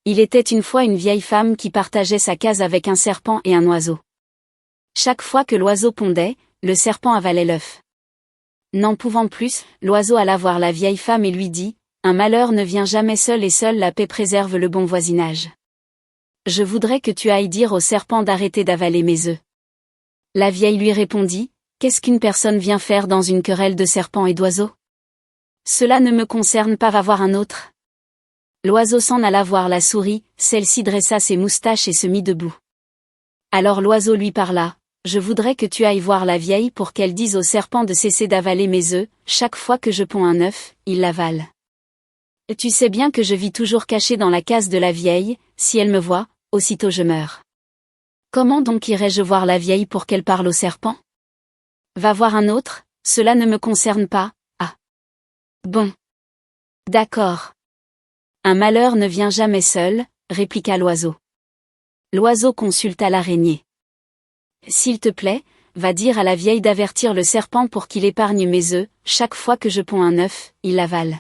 Il était une fois une vieille femme qui partageait sa case avec un serpent et un oiseau. Chaque fois que l'oiseau pondait, le serpent avalait l'œuf. N'en pouvant plus, l'oiseau alla voir la vieille femme et lui dit, « Un malheur ne vient jamais seul et seule la paix préserve le bon voisinage. Je voudrais que tu ailles dire au serpent d'arrêter d'avaler mes œufs. » La vieille lui répondit, « Qu'est-ce qu'une personne vient faire dans une querelle de serpents et d'oiseaux? Cela ne me concerne pas, va voir un autre. » L'oiseau s'en alla voir la souris, celle-ci dressa ses moustaches et se mit debout. Alors l'oiseau lui parla, « Je voudrais que tu ailles voir la vieille pour qu'elle dise au serpent de cesser d'avaler mes œufs, chaque fois que je ponds un œuf, il l'avale. Tu sais bien que je vis toujours caché dans la case de la vieille, si elle me voit, aussitôt je meurs. Comment donc irais-je voir la vieille pour qu'elle parle au serpent? Va voir un autre, cela ne me concerne pas, ah. Bon. D'accord. Un malheur ne vient jamais seul, répliqua l'oiseau. L'oiseau consulta l'araignée. S'il te plaît, va dire à la vieille d'avertir le serpent pour qu'il épargne mes œufs, chaque fois que je ponds un œuf, il l'avale.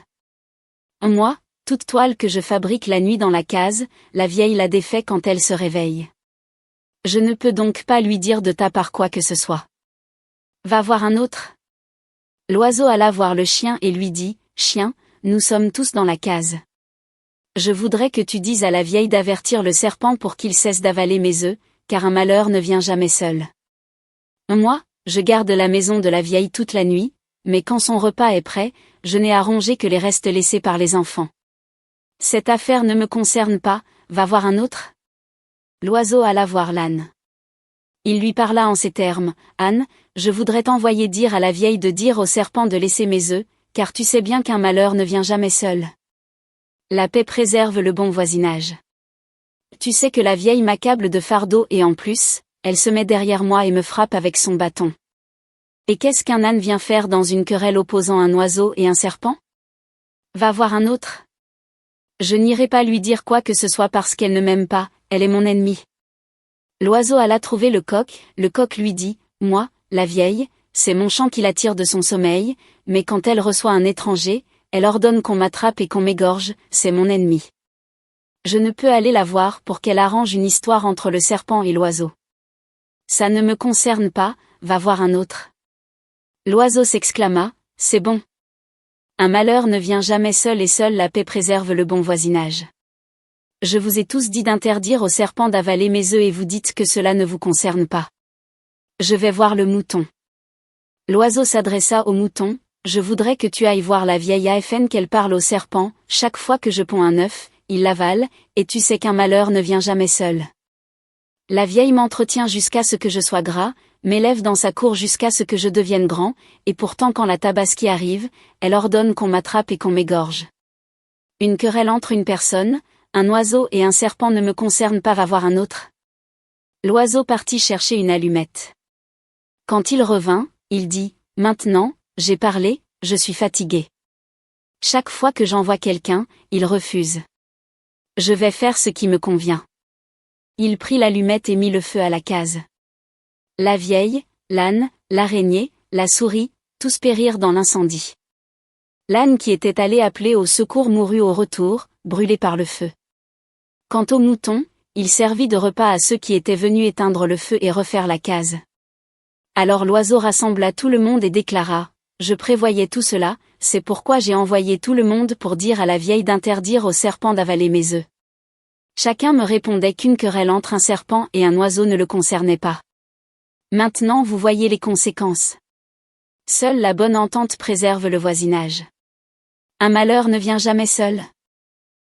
Moi, toute toile que je fabrique la nuit dans la case, la vieille la défait quand elle se réveille. Je ne peux donc pas lui dire de ta part quoi que ce soit. Va voir un autre. L'oiseau alla voir le chien et lui dit, « Chien, nous sommes tous dans la case. Je voudrais que tu dises à la vieille d'avertir le serpent pour qu'il cesse d'avaler mes œufs, car un malheur ne vient jamais seul. Moi, je garde la maison de la vieille toute la nuit, mais quand son repas est prêt, je n'ai à ronger que les restes laissés par les enfants. Cette affaire ne me concerne pas, va voir un autre. » L'oiseau alla voir l'âne. Il lui parla en ces termes, « Âne, je voudrais t'envoyer dire à la vieille de dire au serpent de laisser mes œufs, car tu sais bien qu'un malheur ne vient jamais seul. La paix préserve le bon voisinage. Tu sais que la vieille m'accable de fardeau et en plus, elle se met derrière moi et me frappe avec son bâton. Et qu'est-ce qu'un âne vient faire dans une querelle opposant un oiseau et un serpent? Va voir un autre. Je n'irai pas lui dire quoi que ce soit parce qu'elle ne m'aime pas, elle est mon ennemie. » L'oiseau alla trouver le coq lui dit, « Moi, la vieille, c'est mon chant qui l'attire de son sommeil, mais quand elle reçoit un étranger, elle ordonne qu'on m'attrape et qu'on m'égorge, c'est mon ennemi. Je ne peux aller la voir pour qu'elle arrange une histoire entre le serpent et l'oiseau. Ça ne me concerne pas, va voir un autre. » L'oiseau s'exclama, « C'est bon. Un malheur ne vient jamais seul et seule la paix préserve le bon voisinage. Je vous ai tous dit d'interdire au serpent d'avaler mes œufs et vous dites que cela ne vous concerne pas. Je vais voir le mouton. » L'oiseau s'adressa au mouton, « Je voudrais que tu ailles voir la vieille afin qu'elle parle au serpent, chaque fois que je ponds un œuf, il l'avale, et tu sais qu'un malheur ne vient jamais seul. La vieille m'entretient jusqu'à ce que je sois gras, m'élève dans sa cour jusqu'à ce que je devienne grand, et pourtant quand la tabaski arrive, elle ordonne qu'on m'attrape et qu'on m'égorge. Une querelle entre une personne, un oiseau et un serpent ne me concerne pas, va voir un autre. » L'oiseau partit chercher une allumette. Quand il revint, il dit, « Maintenant, j'ai parlé, je suis fatigué. Chaque fois que j'envoie quelqu'un, il refuse. Je vais faire ce qui me convient. » Il prit l'allumette et mit le feu à la case. La vieille, l'âne, l'araignée, la souris, tous périrent dans l'incendie. L'âne qui était allé appeler au secours mourut au retour, brûlé par le feu. Quant au mouton, il servit de repas à ceux qui étaient venus éteindre le feu et refaire la case. Alors l'oiseau rassembla tout le monde et déclara, « Je prévoyais tout cela, c'est pourquoi j'ai envoyé tout le monde pour dire à la vieille d'interdire au serpent d'avaler mes œufs. » Chacun me répondait qu'une querelle entre un serpent et un oiseau ne le concernait pas. Maintenant vous voyez les conséquences. Seule la bonne entente préserve le voisinage. Un malheur ne vient jamais seul.